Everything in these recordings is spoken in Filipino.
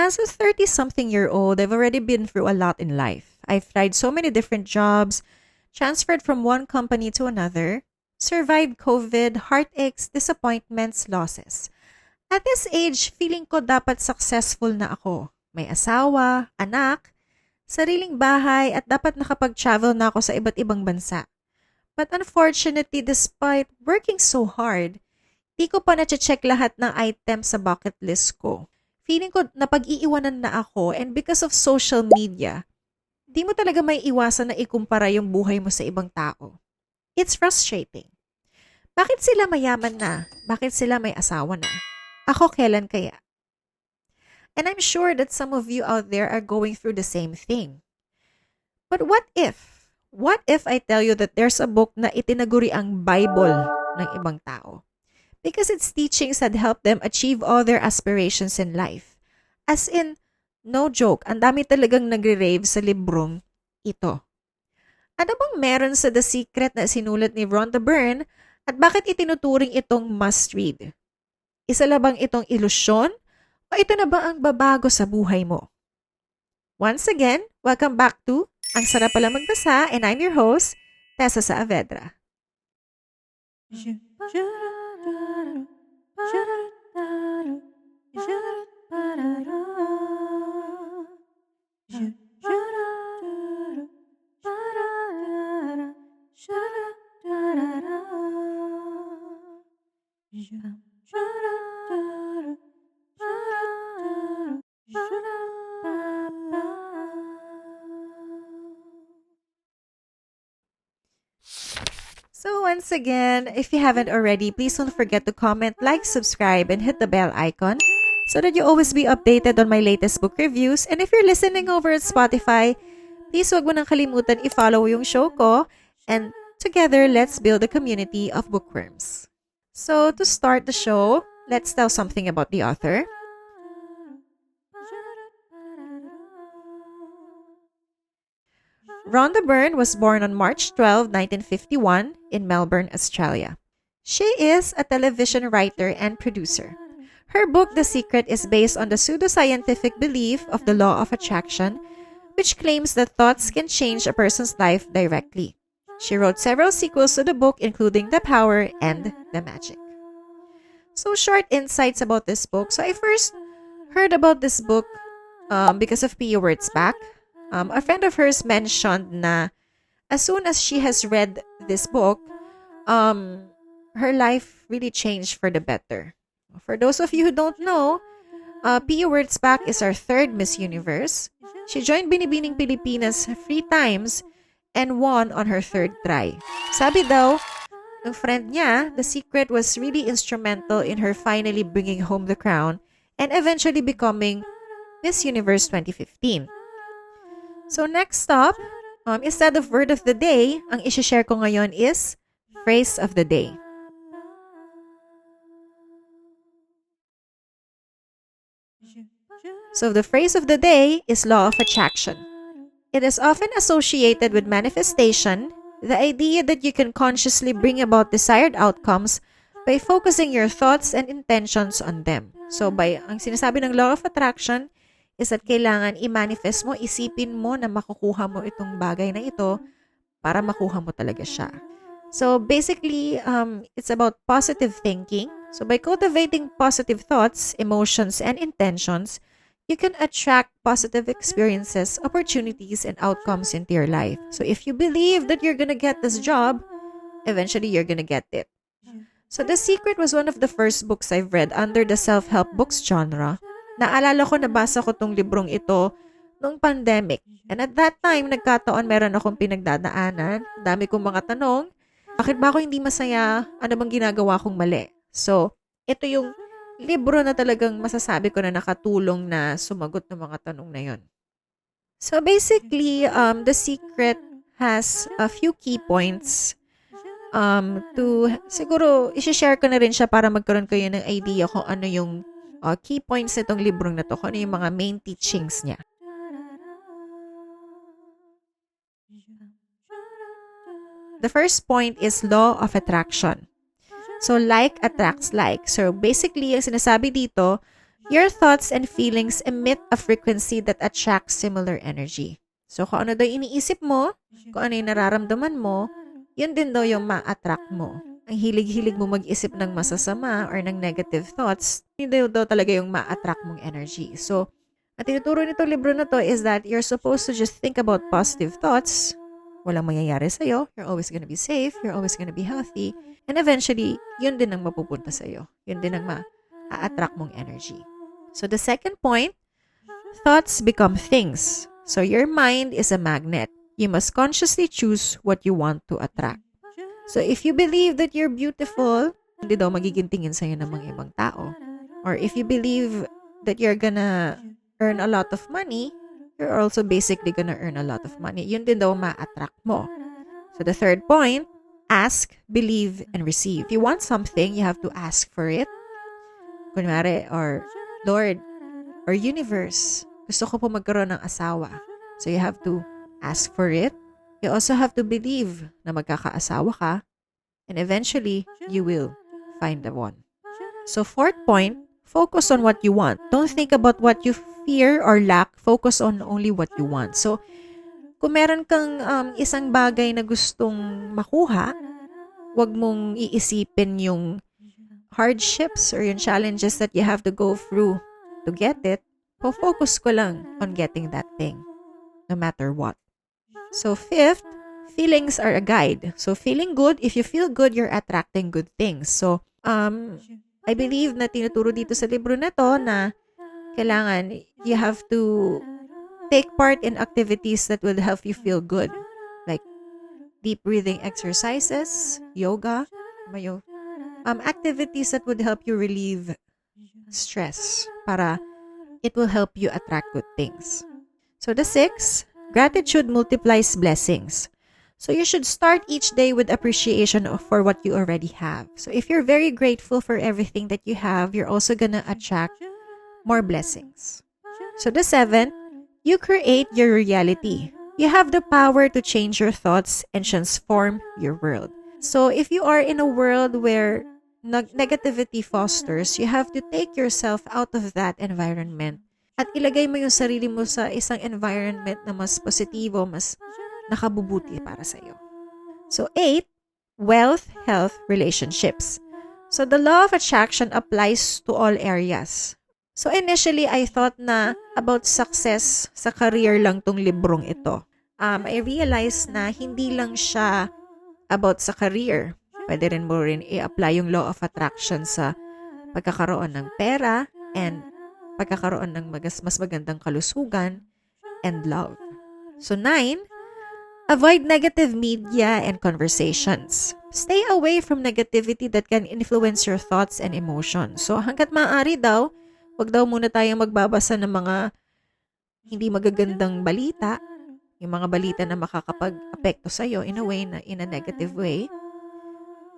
As a 30-something-year-old, I've already been through a lot in life. I've tried so many different jobs, transferred from one company to another, survived COVID, heartaches, disappointments, losses. At this age, feeling ko dapat successful na ako. May asawa, anak, sariling bahay at dapat nakapag-travel na ako sa iba't ibang bansa. But unfortunately, despite working so hard, di ko pa na-check lahat ng items sa bucket list ko. Feeling ko napag-iiwanan na ako, and because of social media, di mo talaga may iwasan na ikumpara yung buhay mo sa ibang tao. It's frustrating. Bakit sila mayaman na? Bakit sila may asawa na? Ako kailan kaya? And I'm sure that some of you out there are going through the same thing. But what if? What if I tell you that there's a book na itinaguri ang Bible ng ibang tao? Because its teachings had helped them achieve all their aspirations in life. As in, no joke, ang dami talagang nagre-rave sa librong ito. Ano bang meron sa The Secret na sinulat ni Rhonda Byrne at bakit itinuturing itong must-read? Isa lang bang itong ilusyon o ito na ba ang babago sa buhay mo? Once again, welcome back to Ang Sarap Pala Magbasa, and I'm your host, Tessa Saavedra. So once again, if you haven't already, please don't forget to comment, like, subscribe, and hit the bell icon so that you always be updated on my latest book reviews. And if you're listening over at Spotify, please wag mo nang kalimutan i-follow yung show ko, and together, let's build a community of bookworms. So to start the show, let's tell something about the author. Rhonda Byrne was born on March 12, 1951 in Melbourne, Australia. She is a television writer and producer. Her book, The Secret, is based on the pseudoscientific belief of the law of attraction, which claims that thoughts can change a person's life directly. She wrote several sequels to the book, including The Power and The Magic. So, short insights about this book. So, I first heard about this book because of Pia Wurtzbach. A friend of hers mentioned na as soon as she has read this book, her life really changed for the better. For those of you who don't know, Pia Wurtzbach is our third Miss Universe. She joined Binibining Pilipinas 3 times and won on her third try. Sabi daw, ng friend niya, The Secret was really instrumental in her finally bringing home the crown and eventually becoming Miss Universe 2015. So next stop, instead of word of the day, ang isi-share ko ngayon is phrase of the day. So the phrase of the day is law of attraction. It is often associated with manifestation, the idea that you can consciously bring about desired outcomes by focusing your thoughts and intentions on them. So ang sinasabi ng law of attraction is that kailangan i-manifest mo, isipin mo na makukuha mo itong bagay na ito para makuha mo talaga siya. So basically, it's about positive thinking. So by cultivating positive thoughts, emotions, and intentions, you can attract positive experiences, opportunities, and outcomes into your life. So if you believe that you're gonna get this job, eventually you're gonna get it. So The Secret was one of the first books I've read under the self-help books genre. Naalala ko, nabasa ko tong librong ito noong pandemic. And at that time, nagkataon meron akong pinagdadaanan. Dami kong mga tanong. Bakit ba ako hindi masaya? Ano bang ginagawa kong mali? So, ito yung libro na talagang masasabi ko na nakatulong na sumagot ng mga tanong na yon. So basically, The Secret has a few key points siguro, isi-share ko na rin siya para magkaroon kayo ng idea kung ano yung key points nitong librong na to, kung ano yung mga main teachings niya. The first point is law of attraction. So, like attracts like. So, basically, ang sinasabi dito, Your thoughts and feelings emit a frequency that attracts similar energy. So kung ano daw yung iniisip mo, kung ano yung nararamdaman mo, yun din daw yung ma-attract mo. Ang hilig-hilig mo mag-isip ng masasama or ng negative thoughts, yun daw talaga yung ma-attract mong energy. So, ang tinuturo nito libro na to is that you're supposed to just think about positive thoughts. Walang mangyayari sa'yo. You're always gonna be safe. You're always gonna be healthy. And eventually, yun din ang mapupunta sa'yo. Yun din ang ma-attract mong energy. So the second point, thoughts become things. So your mind is a magnet. You must consciously choose what you want to attract. So if you believe that you're beautiful, hindi daw magiging tingin sa'yo ng mga ibang tao. Or if you believe that you're gonna earn a lot of money, you're also basically gonna earn a lot of money. Yun din daw ma-attract mo. So the third point, ask, believe, and receive. If you want something, you have to ask for it. Kunwari, or Lord, or universe, gusto ko po magkaroon ng asawa. So you have to ask for it. You also have to believe na magkakaasawa ka. And eventually, you will find the one. So fourth point, focus on what you want. Don't think about what you fear or lack. Focus on only what you want. So, kung meron kang isang bagay na gustong makuha, wag mong iisipin yung hardships or yung challenges that you have to go through to get it. Focus ko lang on getting that thing, no matter what. So fifth, feelings are a guide. So feeling good, if you feel good, you're attracting good things. So, I believe na tinuturo dito sa libro na to na kailangan you have to take part in activities that will help you feel good. Like deep breathing exercises, yoga, activities that would help you relieve stress para it will help you attract good things. So the sixth, gratitude multiplies blessings. So you should start each day with appreciation for what you already have. So if you're very grateful for everything that you have, you're also gonna attract more blessings. So the seventh, you create your reality. You have the power to change your thoughts and transform your world. So if you are in a world where negativity fosters, you have to take yourself out of that environment at ilagay mo yung sarili mo sa isang environment na mas positibo, mas nakabubuti para sa'yo. So 8, wealth, health, relationships. So the law of attraction applies to all areas. So initially, I thought na about success sa career lang tong librong ito. I realized na hindi lang siya about sa career. Pwede rin mo rin i-apply yung law of attraction sa pagkakaroon ng pera and pagkakaroon ng mas magandang kalusugan and love. So 9, avoid negative media and conversations. Stay away from negativity that can influence your thoughts and emotions. So hanggat maaari daw, wag daw muna tayong magbabasa ng mga hindi magagandang balita, yung mga balita na makakapag-apekto sa'yo in a way na in a negative way.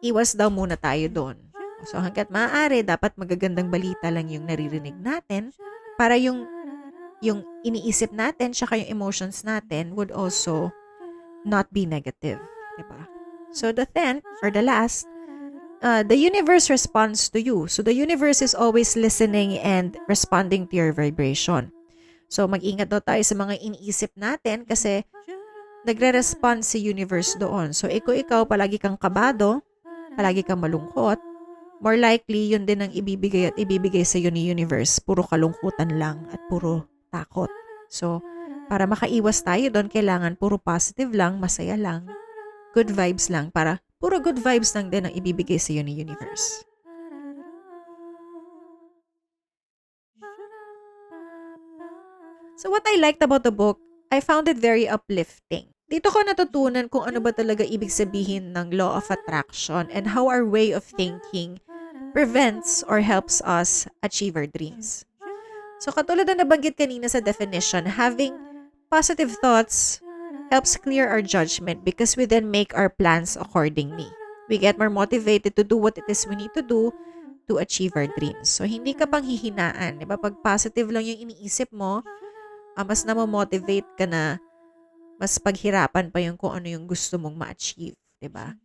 Iwas daw muna tayo doon. So hanggat maaari, dapat magagandang balita lang yung naririnig natin para yung iniisip natin tsaka yung emotions natin would also not be negative. Diba? So the 10th, or the last, the universe responds to you. So the universe is always listening and responding to your vibration. So mag-ingat daw tayo sa mga iniisip natin kasi nagre-respond si universe doon. So ikaw palagi kang kabado, palagi kang malungkot, more likely yun din ang ibibigay sa iyo ni universe. Puro kalungkutan lang at puro takot. So para makaiwas tayo doon, kailangan puro positive lang, masaya lang, good vibes lang, para puro good vibes lang din ang ibibigay sa iyo ni universe. So what I liked about the book, I found it very uplifting. Dito ko natutunan kung ano ba talaga ibig sabihin ng law of attraction and how our way of thinking prevents or helps us achieve our dreams. So katulad na nabanggit kanina sa definition, having positive thoughts helps clear our judgment because we then make our plans accordingly. We get more motivated to do what it is we need to do to achieve our dreams. So hindi ka pang hihinaan. Diba? Pag positive lang yung iniisip mo, mas na-motivate ka na mas paghirapan pa yung kung ano yung gusto mong ma-achieve. Diba?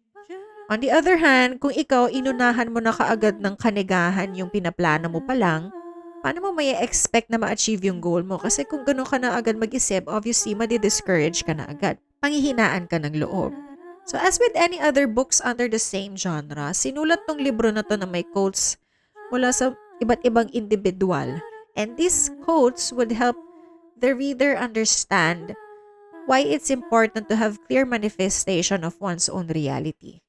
On the other hand, kung ikaw inunahan mo na kaagad ng kanigahan yung pinaplano mo pa lang, paano mo may expect na ma-achieve yung goal mo? Kasi kung ganun ka na agad mag-isip, obviously, madi-discourage ka na agad. Panghihinaan ka ng loob. So as with any other books under the same genre, sinulat tong libro na to na may quotes mula sa iba't ibang individual. And these quotes would help the reader understand why it's important to have clear manifestation of one's own reality.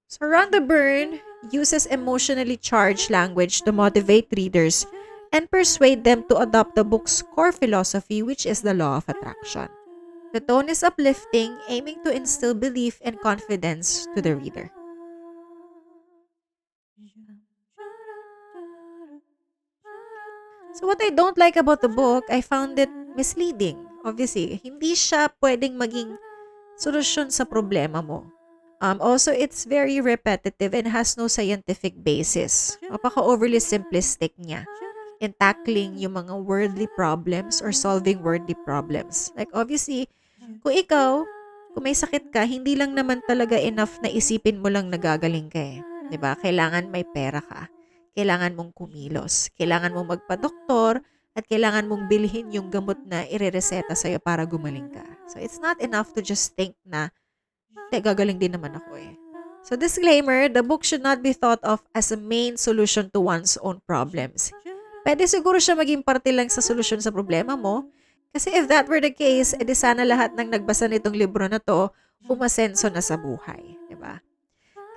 So Rhonda Byrne uses emotionally charged language to motivate readers and persuade them to adopt the book's core philosophy, which is the law of attraction. The tone is uplifting, aiming to instill belief and confidence to the reader. So what I don't like about the book, I found it misleading. Obviously, hindi siya pwedeng maging solusyon sa problema mo. Also, it's very repetitive and has no scientific basis. Napaka-overly simplistic niya in tackling yung mga worldly problems or solving worldly problems. Like, obviously, kung may sakit ka, hindi lang naman talaga enough na isipin mo lang nagagaling ka eh. 'Di ba? Kailangan may pera ka. Kailangan mong kumilos. Kailangan mong magpa-doktor at kailangan mong bilhin yung gamot na irereseta sa'yo para gumaling ka. So, it's not enough to just think na gagaling din naman ako eh. So disclaimer, the book should not be thought of as a main solution to one's own problems. Pwede siguro siya maging parte lang sa solusyon sa problema mo. Kasi if that were the case, edi sana lahat ng nagbasa nitong libro na to, umasenso na sa buhay. Diba?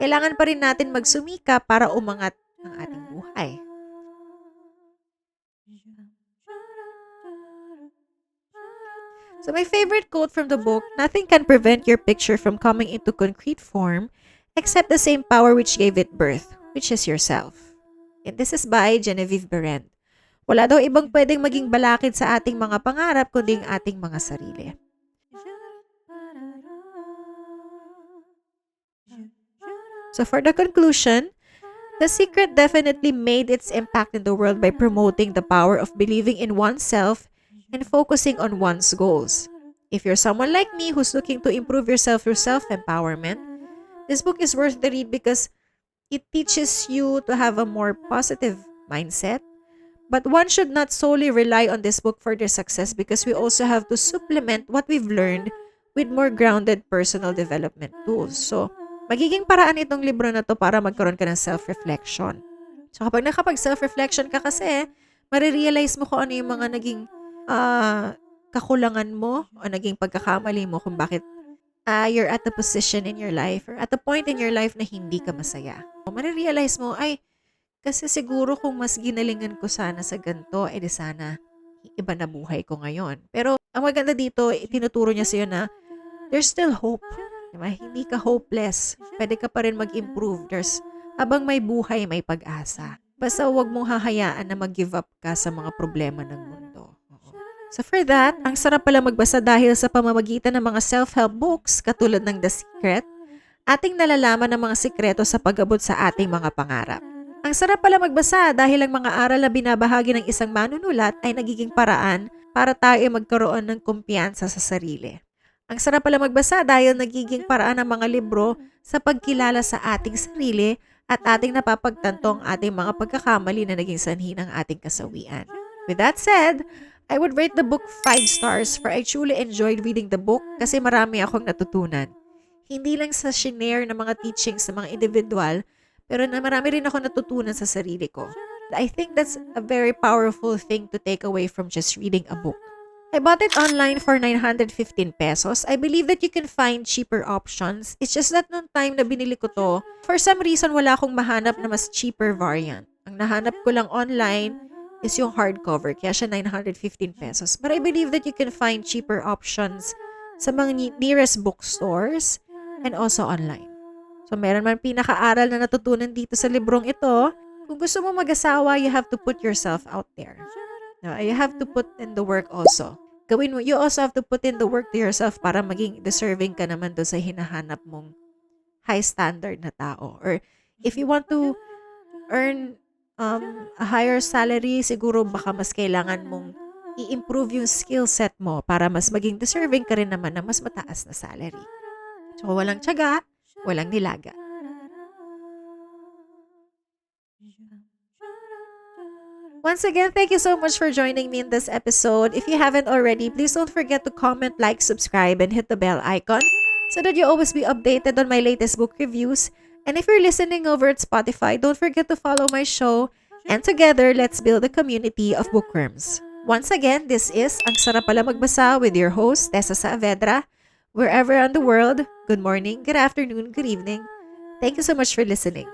Kailangan pa rin natin magsumika para umangat ang ating buhay. So my favorite quote from the book, nothing can prevent your picture from coming into concrete form except the same power which gave it birth, which is yourself. And this is by Genevieve Berend. Wala daw ibang pwedeng maging balakid sa ating mga pangarap kundi ang ating mga sarili. So for the conclusion, The Secret definitely made its impact in the world by promoting the power of believing in oneself and focusing on one's goals. If you're someone like me who's looking to improve yourself through self-empowerment, this book is worth the read because it teaches you to have a more positive mindset. But one should not solely rely on this book for their success because we also have to supplement what we've learned with more grounded personal development tools. So, magiging paraan itong libro na to para magkaroon ka ng self-reflection. So, kapag nakapag-self-reflection ka kasi, marirealize mo kung ano yung mga naging kakulangan mo o naging pagkakamali mo kung bakit you're at the position in your life or at the point in your life na hindi ka masaya. O marirealize mo, ay, kasi siguro kung mas ginalingan ko sana sa ganito, edi sana iba na buhay ko ngayon. Pero ang maganda dito, tinuturo niya sa'yo na there's still hope. Diba? Hindi ka hopeless. Pwede ka pa rin mag-improve. Habang may buhay, may pag-asa. Basta huwag mong hahayaan na mag-give up ka sa mga problema ng mundo. So for that, ang sarap pala magbasa dahil sa pamamagitan ng mga self-help books katulad ng The Secret, ating nalalaman ang mga sikreto sa pag-abot sa ating mga pangarap. Ang sarap pala magbasa dahil ang mga aral na binabahagi ng isang manunulat ay nagiging paraan para tayo magkaroon ng kumpiyansa sa sarili. Ang sarap pala magbasa dahil nagiging paraan ng mga libro sa pagkilala sa ating sarili at ating napapagtanto ang ating mga pagkakamali na naging sanhi ng ating kasawian. With that said, I would rate the book 5 stars for I truly enjoyed reading the book kasi marami akong natutunan. Hindi lang sa shinare ng mga teachings ng mga individual, pero na marami rin ako natutunan sa sarili ko. I think that's a very powerful thing to take away from just reading a book. I bought it online for 915 pesos. I believe that you can find cheaper options. It's just that noong time na binili ko to, for some reason wala akong mahanap na mas cheaper variant. Ang nahanap ko lang online is yung hardcover, kaya siya 915 pesos. But I believe that you can find cheaper options sa mga nearest bookstores and also online. So, meron man pinaka-aral na natutunan dito sa librong ito. Kung gusto mo mag-asawa, you have to put yourself out there. No, you have to put in the work also. Gawin mo, you also have to put in the work to yourself para maging deserving ka naman doon sa hinahanap mong high standard na tao. Or if you want to earn a higher salary, siguro baka mas kailangan mong i-improve yung skill set mo para mas maging deserving ka rin naman ng mas mataas na salary. So, walang tiyaga, walang nilaga. Once again, thank you so much for joining me in this episode. If you haven't already, please don't forget to comment, like, subscribe, and hit the bell icon so that you always be updated on my latest book reviews. And if you're listening over at Spotify, don't forget to follow my show. And together, let's build a community of bookworms. Once again, this is Ang Sarap Pala Magbasa with your host, Tessa Saavedra. Wherever in the world, good morning, good afternoon, good evening. Thank you so much for listening.